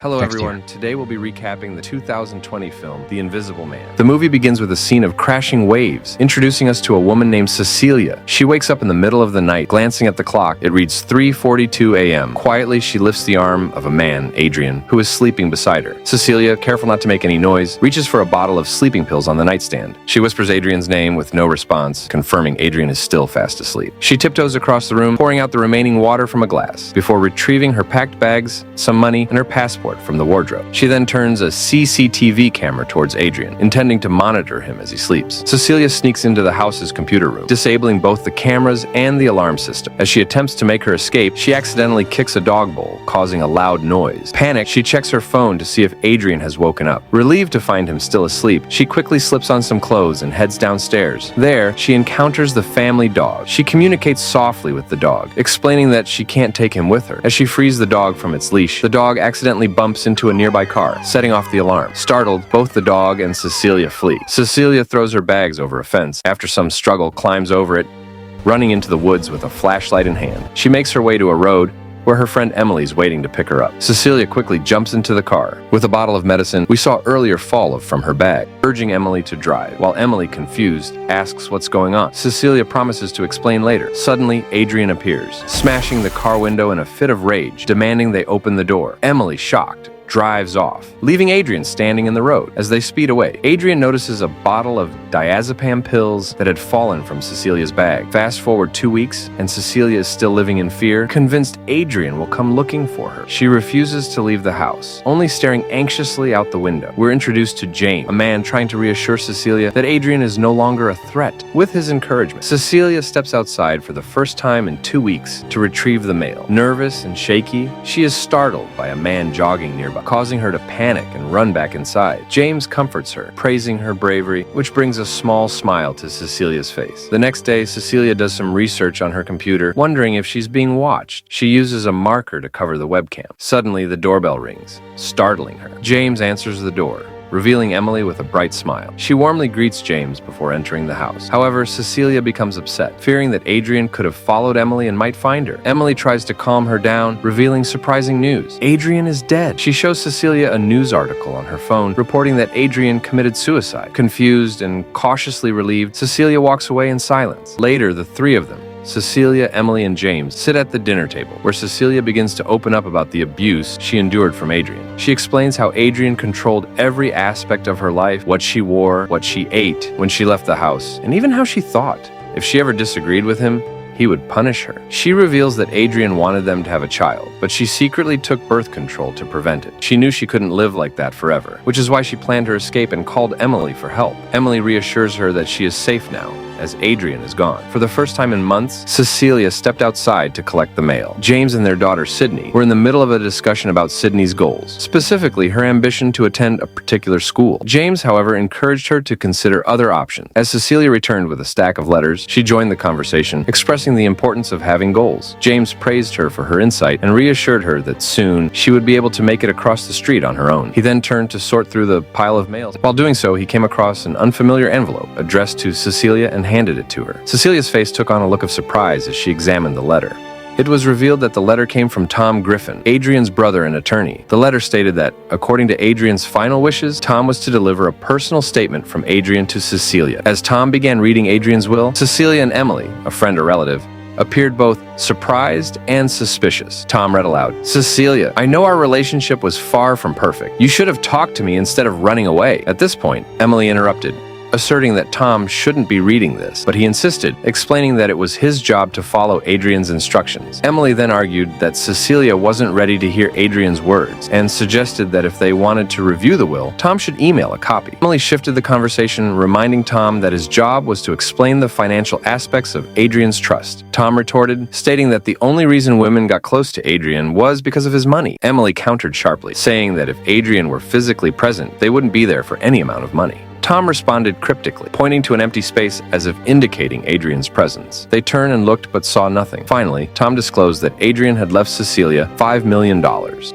Hello everyone, today we'll be recapping the 2020 film, The Invisible Man. The movie begins with a scene of crashing waves, introducing us to a woman named Cecilia. She wakes up in the middle of the night, glancing at the clock. It reads 3:42 a.m. Quietly, she lifts the arm of a man, Adrian, who is sleeping beside her. Cecilia, careful not to make any noise, reaches for a bottle of sleeping pills on the nightstand. She whispers Adrian's name with no response, confirming Adrian is still fast asleep. She tiptoes across the room, pouring out the remaining water from a glass, before retrieving her packed bags, some money, and her passport from the wardrobe. She then turns a CCTV camera towards Adrian, intending to monitor him as he sleeps. Cecilia sneaks into the house's computer room, disabling both the cameras and the alarm system. As she attempts to make her escape, she accidentally kicks a dog bowl, causing a loud noise. Panicked, she checks her phone to see if Adrian has woken up. Relieved to find him still asleep, she quickly slips on some clothes and heads downstairs. There, she encounters the family dog. She communicates softly with the dog, explaining that she can't take him with her. As she frees the dog from its leash, the dog accidentally bumps into a nearby car, setting off the alarm. Startled, both the dog and Cecilia flee. Cecilia throws her bags over a fence. After some struggle, climbs over it, running into the woods with a flashlight in hand. She makes her way to a road where her friend Emily's waiting to pick her up. Cecilia quickly jumps into the car. With a bottle of medicine we saw earlier fall from her bag, urging Emily to drive, while Emily, confused, asks what's going on. Cecilia promises to explain later. Suddenly, Adrian appears, smashing the car window in a fit of rage, demanding they open the door. Emily, shocked, drives off, leaving Adrian standing in the road. As they speed away, Adrian notices a bottle of diazepam pills that had fallen from Cecilia's bag. Fast forward 2 weeks, and Cecilia is still living in fear, convinced Adrian will come looking for her. She refuses to leave the house, only staring anxiously out the window. We're introduced to James, a man trying to reassure Cecilia that Adrian is no longer a threat. With his encouragement, Cecilia steps outside for the first time in 2 weeks to retrieve the mail. Nervous and shaky, she is startled by a man jogging nearby, causing her to panic and run back inside. James comforts her, praising her bravery, which brings a small smile to Cecilia's face. The next day, Cecilia does some research on her computer, wondering if she's being watched. She uses a marker to cover the webcam. Suddenly, the doorbell rings, startling her. James answers the door, revealing Emily with a bright smile. She warmly greets James before entering the house. However, Cecilia becomes upset, fearing that Adrian could have followed Emily and might find her. Emily tries to calm her down, revealing surprising news. Adrian is dead. She shows Cecilia a news article on her phone, reporting that Adrian committed suicide. Confused and cautiously relieved, Cecilia walks away in silence. Later, the three of them, Cecilia, Emily, and James, sit at the dinner table, where Cecilia begins to open up about the abuse she endured from Adrian. She explains how Adrian controlled every aspect of her life, what she wore, what she ate when she left the house, and even how she thought. If she ever disagreed with him, he would punish her. She reveals that Adrian wanted them to have a child, but she secretly took birth control to prevent it. She knew she couldn't live like that forever, which is why she planned her escape and called Emily for help. Emily reassures her that she is safe now, as Adrian is gone. For the first time in months, Cecilia stepped outside to collect the mail. James and their daughter Sydney were in the middle of a discussion about Sydney's goals, specifically her ambition to attend a particular school. James, however, encouraged her to consider other options. As Cecilia returned with a stack of letters, she joined the conversation, expressing the importance of having goals. James praised her for her insight and reassured her that soon she would be able to make it across the street on her own. He then turned to sort through the pile of mail. While doing so, he came across an unfamiliar envelope addressed to Cecilia and handed it to her. Cecilia's face took on a look of surprise as she examined the letter. It was revealed that the letter came from Tom Griffin, Adrian's brother and attorney. The letter stated that, according to Adrian's final wishes, Tom was to deliver a personal statement from Adrian to Cecilia. As Tom began reading Adrian's will, Cecilia and Emily, a friend or relative, appeared both surprised and suspicious. Tom read aloud, "Cecilia, I know our relationship was far from perfect. You should have talked to me instead of running away." At this point, Emily interrupted, asserting that Tom shouldn't be reading this, but he insisted, explaining that it was his job to follow Adrian's instructions. Emily then argued that Cecilia wasn't ready to hear Adrian's words and suggested that if they wanted to review the will, Tom should email a copy. Emily shifted the conversation, reminding Tom that his job was to explain the financial aspects of Adrian's trust. Tom retorted, stating that the only reason women got close to Adrian was because of his money. Emily countered sharply, saying that if Adrian were physically present, they wouldn't be there for any amount of money. Tom responded cryptically, pointing to an empty space as if indicating Adrian's presence. They turned and looked but saw nothing. Finally, Tom disclosed that Adrian had left Cecilia $5 million,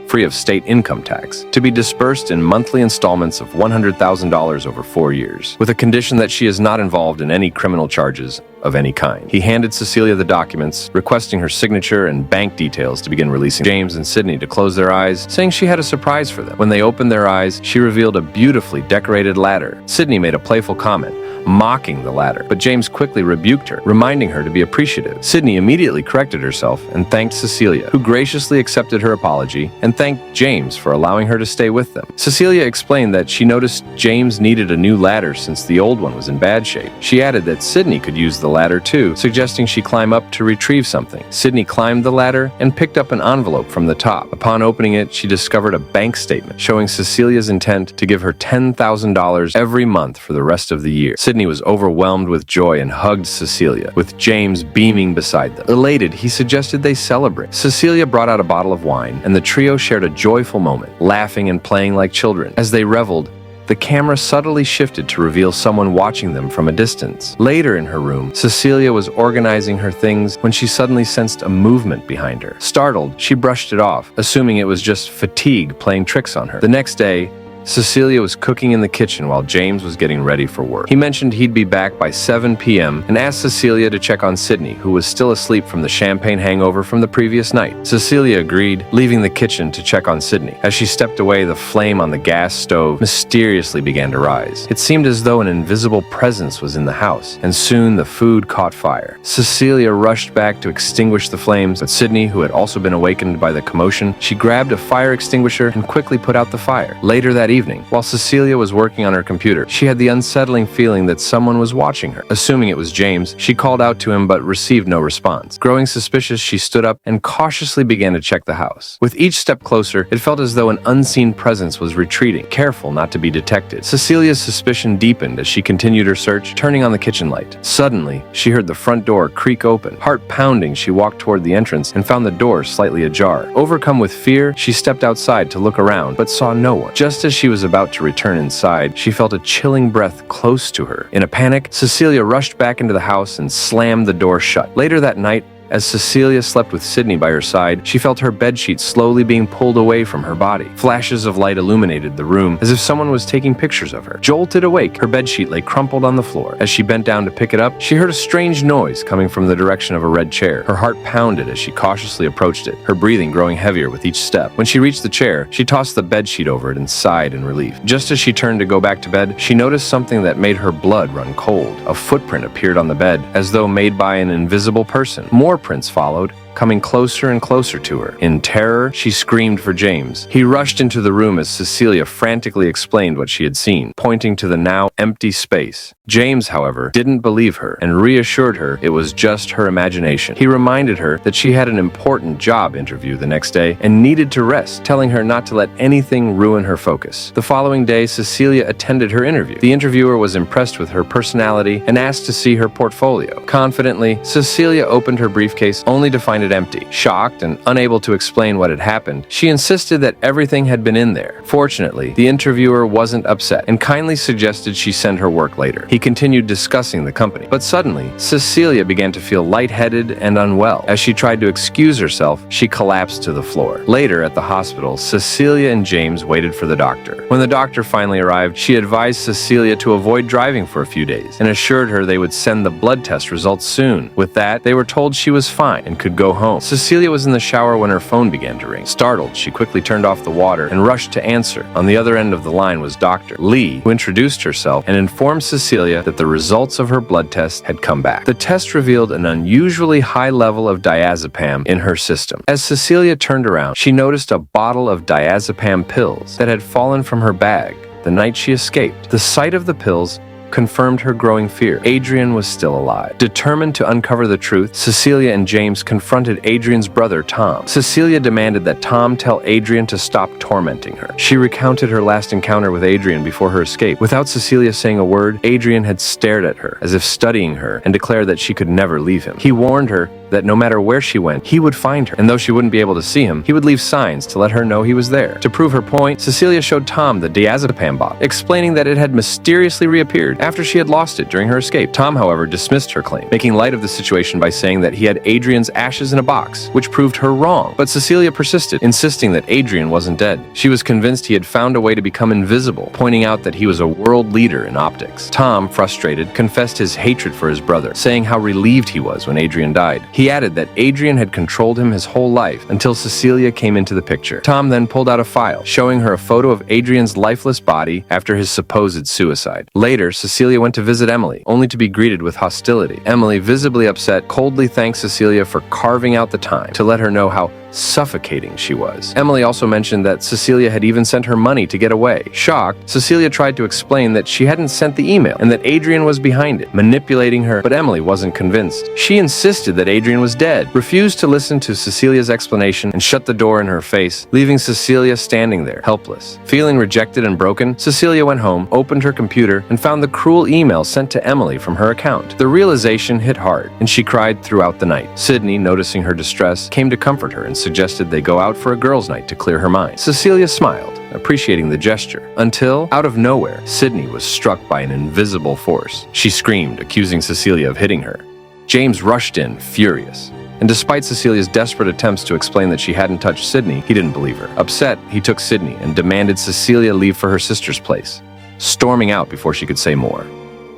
free of state income tax, to be dispersed in monthly installments of $100,000 over 4 years, with a condition that she is not involved in any criminal charges of any kind. He handed Cecilia the documents, requesting her signature and bank details to begin releasing James and Sydney to close their eyes, saying she had a surprise for them. When they opened their eyes, she revealed a beautifully decorated ladder. Sydney made a playful comment, mocking the ladder, but James quickly rebuked her, reminding her to be appreciative. Sydney immediately corrected herself and thanked Cecilia, who graciously accepted her apology and thanked James for allowing her to stay with them. Cecilia explained that she noticed James needed a new ladder since the old one was in bad shape. She added that Sydney could use the ladder too, suggesting she climb up to retrieve something. Sydney climbed the ladder and picked up an envelope from the top. Upon opening it, she discovered a bank statement showing Cecilia's intent to give her $10,000 every month for the rest of the year. Sydney was overwhelmed with joy and hugged Cecilia, with James beaming beside them. Elated, he suggested they celebrate. Cecilia brought out a bottle of wine, and the trio shared a joyful moment, laughing and playing like children. As they reveled, the camera subtly shifted to reveal someone watching them from a distance. Later in her room, Cecilia was organizing her things when she suddenly sensed a movement behind her. Startled, she brushed it off, assuming it was just fatigue playing tricks on her. The next day, Cecilia was cooking in the kitchen while James was getting ready for work. He mentioned he'd be back by 7 p.m. and asked Cecilia to check on Sydney, who was still asleep from the champagne hangover from the previous night. Cecilia agreed, leaving the kitchen to check on Sydney. As she stepped away, the flame on the gas stove mysteriously began to rise. It seemed as though an invisible presence was in the house, and soon the food caught fire. Cecilia rushed back to extinguish the flames, but Sydney, who had also been awakened by the commotion, she grabbed a fire extinguisher and quickly put out the fire. Later that evening, while Cecilia was working on her computer, she had the unsettling feeling that someone was watching her. Assuming it was James, she called out to him but received no response. Growing suspicious, she stood up and cautiously began to check the house. With each step closer, it felt as though an unseen presence was retreating, careful not to be detected. Cecilia's suspicion deepened as she continued her search, turning on the kitchen light. Suddenly, she heard the front door creak open. Heart pounding, she walked toward the entrance and found the door slightly ajar. Overcome with fear, she stepped outside to look around but saw no one. Just as she was about to return inside, she felt a chilling breath close to her. In a panic, Cecilia rushed back into the house and slammed the door shut. Later that night, as Cecilia slept with Sydney by her side, she felt her bedsheet slowly being pulled away from her body. Flashes of light illuminated the room, as if someone was taking pictures of her. Jolted awake, her bedsheet lay crumpled on the floor. As she bent down to pick it up, she heard a strange noise coming from the direction of a red chair. Her heart pounded as she cautiously approached it, her breathing growing heavier with each step. When she reached the chair, she tossed the bedsheet over it and sighed in relief. Just as she turned to go back to bed, she noticed something that made her blood run cold. A footprint appeared on the bed, as though made by an invisible person. More prints followed, coming closer and closer to her. In terror, she screamed for James. He rushed into the room as Cecilia frantically explained what she had seen, pointing to the now empty space. James, however, didn't believe her and reassured her it was just her imagination. He reminded her that she had an important job interview the next day and needed to rest, telling her not to let anything ruin her focus. The following day, Cecilia attended her interview. The interviewer was impressed with her personality and asked to see her portfolio. Confidently, Cecilia opened her briefcase only to find it empty. Shocked and unable to explain what had happened, she insisted that everything had been in there. Fortunately, the interviewer wasn't upset and kindly suggested she send her work later. He continued discussing the company, but suddenly, Cecilia began to feel lightheaded and unwell. As she tried to excuse herself, she collapsed to the floor. Later at the hospital, Cecilia and James waited for the doctor. When the doctor finally arrived, she advised Cecilia to avoid driving for a few days and assured her they would send the blood test results soon. With that, they were told she was fine and could go home. Cecilia was in the shower when her phone began to ring. Startled, she quickly turned off the water and rushed to answer. On the other end of the line was Dr. Lee, who introduced herself and informed Cecilia that the results of her blood test had come back. The test revealed an unusually high level of diazepam in her system. As Cecilia turned around, she noticed a bottle of diazepam pills that had fallen from her bag the night she escaped. The sight of the pills confirmed her growing fear. Adrian was still alive. Determined to uncover the truth, Cecilia and James confronted Adrian's brother, Tom. Cecilia demanded that Tom tell Adrian to stop tormenting her. She recounted her last encounter with Adrian before her escape. Without Cecilia saying a word, Adrian had stared at her, as if studying her, and declared that she could never leave him. He warned her that no matter where she went, he would find her, and though she wouldn't be able to see him, he would leave signs to let her know he was there. To prove her point, Cecilia showed Tom the diazepam bottle, explaining that it had mysteriously reappeared after she had lost it during her escape. Tom, however, dismissed her claim, making light of the situation by saying that he had Adrian's ashes in a box, which proved her wrong. But Cecilia persisted, insisting that Adrian wasn't dead. She was convinced he had found a way to become invisible, pointing out that he was a world leader in optics. Tom, frustrated, confessed his hatred for his brother, saying how relieved he was when Adrian died. He added that Adrian had controlled him his whole life until Cecilia came into the picture. Tom then pulled out a file, showing her a photo of Adrian's lifeless body after his supposed suicide. Later, Cecilia went to visit Emily, only to be greeted with hostility. Emily, visibly upset, coldly thanked Cecilia for carving out the time to let her know how suffocating she was. Emily also mentioned that Cecilia had even sent her money to get away. Shocked, Cecilia tried to explain that she hadn't sent the email and that Adrian was behind it, manipulating her, but Emily wasn't convinced. She insisted that Adrian was dead, refused to listen to Cecilia's explanation, and shut the door in her face, leaving Cecilia standing there, helpless. Feeling rejected and broken, Cecilia went home, opened her computer, and found the cruel email sent to Emily from her account. The realization hit hard, and she cried throughout the night. Sydney, noticing her distress, came to comfort her and suggested they go out for a girls' night to clear her mind. Cecilia smiled, appreciating the gesture, until, out of nowhere, Sydney was struck by an invisible force. She screamed, accusing Cecilia of hitting her. James rushed in, furious. And despite Cecilia's desperate attempts to explain that she hadn't touched Sydney, he didn't believe her. Upset, he took Sydney and demanded Cecilia leave for her sister's place, storming out before she could say more.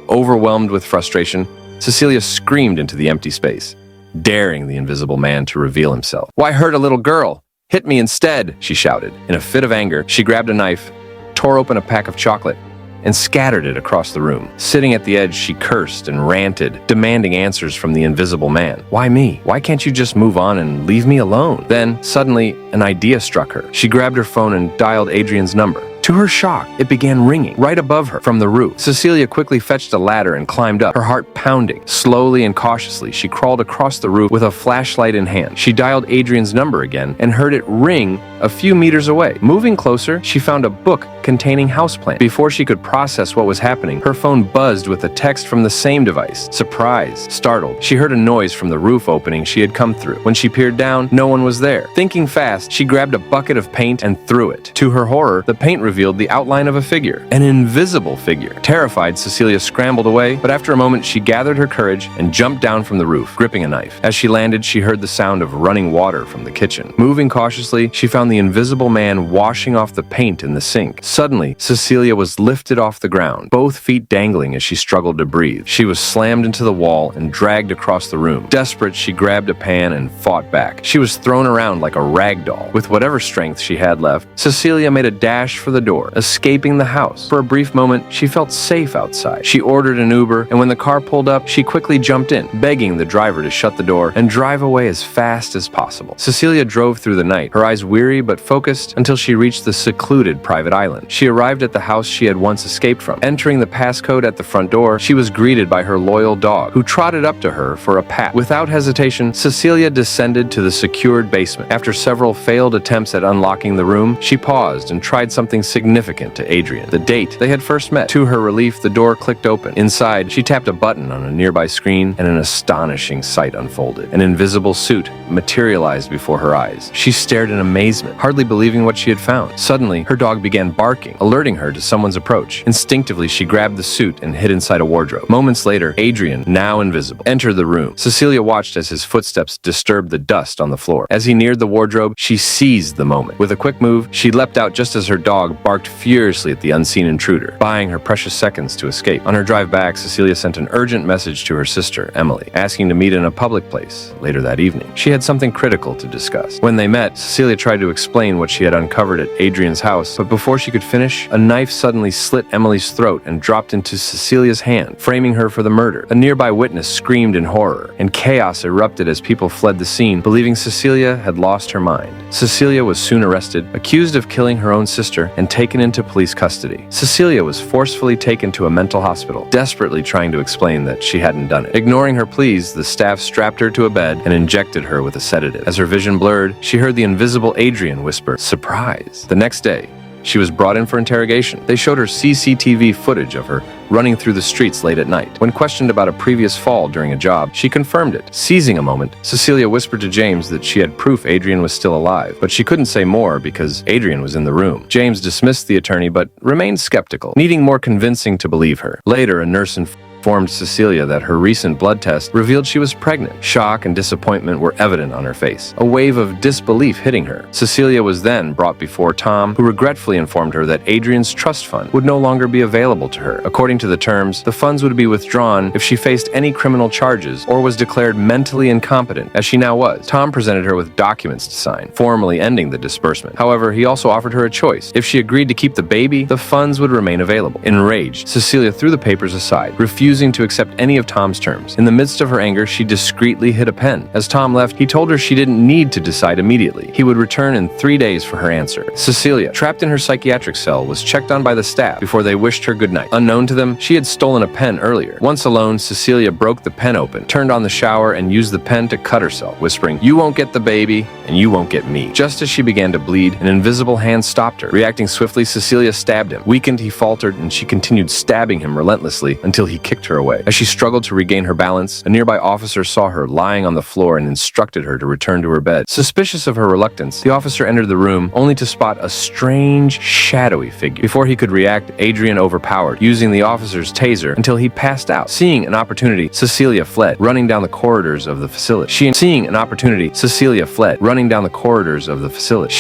Overwhelmed with frustration, Cecilia screamed into the empty space, daring the invisible man to reveal himself. "Why hurt a little girl? Hit me instead," she shouted. In a fit of anger, she grabbed a knife, tore open a pack of chocolate, and scattered it across the room. Sitting at the edge, she cursed and ranted, demanding answers from the invisible man. "Why me? Why can't you just move on and leave me alone?" Then, suddenly, an idea struck her. She grabbed her phone and dialed Adrian's number. To her shock, it began ringing right above her from the roof. Cecilia quickly fetched a ladder and climbed up, her heart pounding. Slowly and cautiously, she crawled across the roof with a flashlight in hand. She dialed Adrian's number again and heard it ring a few meters away. Moving closer, she found a book containing houseplants. Before she could process what was happening, her phone buzzed with a text from the same device. Surprised, startled, she heard a noise from the roof opening she had come through. When she peered down, no one was there. Thinking fast, she grabbed a bucket of paint and threw it. To her horror, the paint revealed the outline of a figure, an invisible figure. Terrified, Cecilia scrambled away, but after a moment she gathered her courage and jumped down from the roof, gripping a knife. As she landed, she heard the sound of running water from the kitchen. Moving cautiously, she found the invisible man washing off the paint in the sink. Suddenly, Cecilia was lifted off the ground, both feet dangling as she struggled to breathe. She was slammed into the wall and dragged across the room. Desperate, she grabbed a pan and fought back. She was thrown around like a rag doll. With whatever strength she had left, Cecilia made a dash for the door, escaping the house. For a brief moment, she felt safe outside. She ordered an Uber, and when the car pulled up, she quickly jumped in, begging the driver to shut the door and drive away as fast as possible. Cecilia drove through the night, her eyes weary but focused, until she reached the secluded private island. She arrived at the house she had once escaped from. Entering the passcode at the front door, she was greeted by her loyal dog, who trotted up to her for a pat. Without hesitation, Cecilia descended to the secured basement. After several failed attempts at unlocking the room, she paused and tried something significant to Adrian, the date they had first met. To her relief, the door clicked open. Inside, she tapped a button on a nearby screen, and an astonishing sight unfolded. An invisible suit materialized before her eyes. She stared in amazement, hardly believing what she had found. Suddenly, her dog began barking, alerting her to someone's approach. Instinctively, she grabbed the suit and hid inside a wardrobe. Moments later, Adrian, now invisible, entered the room. Cecilia watched as his footsteps disturbed the dust on the floor. As he neared the wardrobe, she seized the moment. With a quick move, she leapt out just as her dog barked furiously at the unseen intruder, buying her precious seconds to escape. On her drive back, Cecilia sent an urgent message to her sister, Emily, asking to meet in a public place later that evening. She had something critical to discuss. When they met, Cecilia tried to explain what she had uncovered at Adrian's house, but before she could finish, a knife suddenly slit Emily's throat and dropped into Cecilia's hand, framing her for the murder. A nearby witness screamed in horror, and chaos erupted as people fled the scene, believing Cecilia had lost her mind. Cecilia was soon arrested, accused of killing her own sister, and taken into police custody. Cecilia was forcefully taken to a mental hospital, desperately trying to explain that she hadn't done it. Ignoring her pleas, the staff strapped her to a bed and injected her with a sedative. As her vision blurred, she heard the invisible Adrian whisper, "Surprise." The next day, She was brought in for interrogation. They showed her CCTV footage of her running through the streets late at night. When questioned about a previous fall during a job, she confirmed it. Seizing a moment, Cecilia whispered to James that she had proof Adrian was still alive, but she couldn't say more because Adrian was in the room. James dismissed the attorney but remained skeptical, needing more convincing to believe her. Later, a nurse informed Cecilia that her recent blood test revealed she was pregnant. Shock and disappointment were evident on her face, a wave of disbelief hitting her. Cecilia was then brought before Tom, who regretfully informed her that Adrian's trust fund would no longer be available to her. According to the terms, the funds would be withdrawn if she faced any criminal charges or was declared mentally incompetent, as she now was. Tom presented her with documents to sign, formally ending the disbursement. However, he also offered her a choice. If she agreed to keep the baby, the funds would remain available. Enraged, Cecilia threw the papers aside, refusing to accept any of Tom's terms. In the midst of her anger, she discreetly hid a pen. As Tom left, he told her she didn't need to decide immediately. He would return in 3 days for her answer. Cecilia, trapped in her psychiatric cell, was checked on by the staff before they wished her goodnight. Unknown to them, she had stolen a pen earlier. Once alone, Cecilia broke the pen open, turned on the shower, and used the pen to cut herself, whispering, "You won't get the baby, and you won't get me." Just as she began to bleed, an invisible hand stopped her. Reacting swiftly, Cecilia stabbed him. Weakened, he faltered, and she continued stabbing him relentlessly until he kicked her away. As she struggled to regain her balance, a nearby officer saw her lying on the floor and instructed her to return to her bed. Suspicious of her reluctance, the officer entered the room only to spot a strange, shadowy figure. Before he could react, Adrian overpowered, using the officer's taser until he passed out. Seeing an opportunity, Cecilia fled, running down the corridors of the facility. She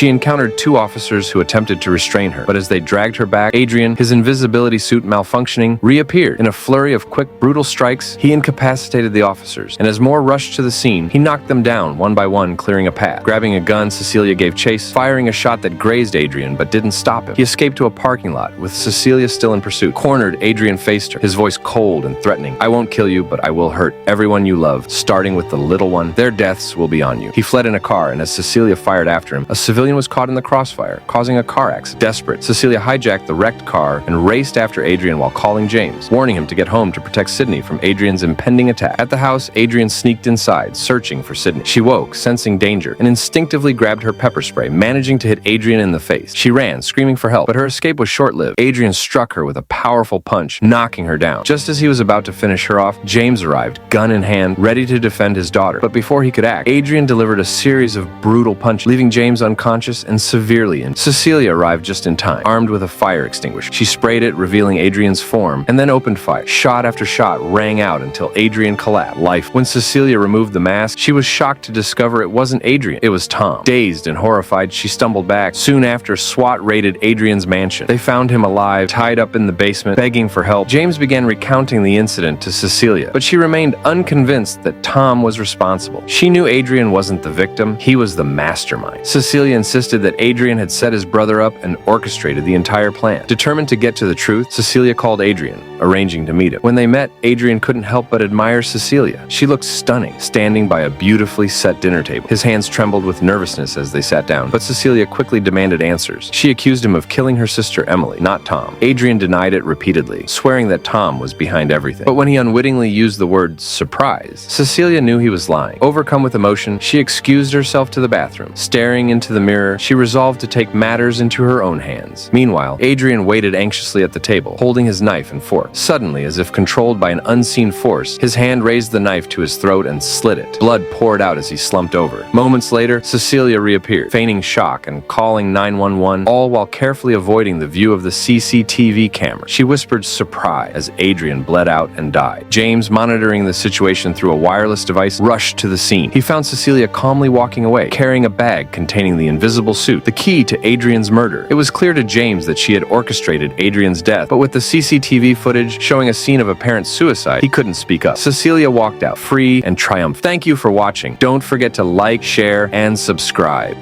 encountered 2 officers who attempted to restrain her, but as they dragged her back, Adrian, his invisibility suit malfunctioning, reappeared. In a flurry of quick, brutal strikes, he incapacitated the officers, and as more rushed to the scene, he knocked them down one by one, clearing a path. Grabbing a gun, Cecilia gave chase, firing a shot that grazed Adrian but didn't stop him. He escaped to a parking lot, with Cecilia still in pursuit. Cornered, Adrian faced her, his voice cold and threatening. "I won't kill you, but I will hurt everyone you love, starting with the little one. Their deaths will be on you." He fled in a car, and as Cecilia fired after him, a civilian was caught in the crossfire, causing a car accident. Desperate, Cecilia hijacked the wrecked car and raced after Adrian while calling James, warning him to get home to protect Sydney from Adrian's impending attack. At the house, Adrian sneaked inside, searching for Sydney. She woke, sensing danger, and instinctively grabbed her pepper spray, managing to hit Adrian in the face. She ran, screaming for help, but her escape was short-lived. Adrian struck her with a powerful punch, knocking her down. Just as he was about to finish her off, James arrived, gun in hand, ready to defend his daughter. But before he could act, Adrian delivered a series of brutal punches, leaving James unconscious and severely injured. Cecilia arrived just in time, armed with a fire extinguisher. She sprayed it, revealing Adrian's form, and then opened fire. Shot after shot rang out until Adrian collapsed. When Cecilia removed the mask, she was shocked to discover it wasn't Adrian, it was Tom. Dazed and horrified, she stumbled back. Soon after, SWAT raided Adrian's mansion. They found him alive, tied up in the basement, begging for help. James began recounting the incident to Cecilia, but she remained unconvinced that Tom was responsible. She knew Adrian wasn't the victim, he was the mastermind. Cecilia insisted that Adrian had set his brother up and orchestrated the entire plan. Determined to get to the truth, Cecilia called Adrian, arranging to meet him. When they met, Adrian couldn't help but admire Cecilia. She looked stunning, standing by a beautifully set dinner table. His hands trembled with nervousness as they sat down, but Cecilia quickly demanded answers. She accused him of killing her sister Emily, not Tom. Adrian denied it repeatedly, swearing that Tom was behind everything. But when he unwittingly used the word surprise, Cecilia knew he was lying. Overcome with emotion, she excused herself to the bathroom. Staring into the mirror, she resolved to take matters into her own hands. Meanwhile, Adrian waited anxiously at the table, holding his knife and fork. Suddenly, as if controlled by an unseen force, his hand raised the knife to his throat and slit it. Blood poured out as he slumped over. Moments later, Cecilia reappeared, feigning shock and calling 911, all while carefully avoiding the view of the CCTV camera. She whispered surprise as Adrian bled out and died. James, monitoring the situation through a wireless device, rushed to the scene. He found Cecilia calmly walking away, carrying a bag containing the invisible suit, the key to Adrian's murder. It was clear to James that she had orchestrated Adrian's death, but with the CCTV footage showing a scene of apparent suicide, he couldn't speak up. Cecilia walked out, free and triumphant. Thank you for watching. Don't forget to like, share, and subscribe.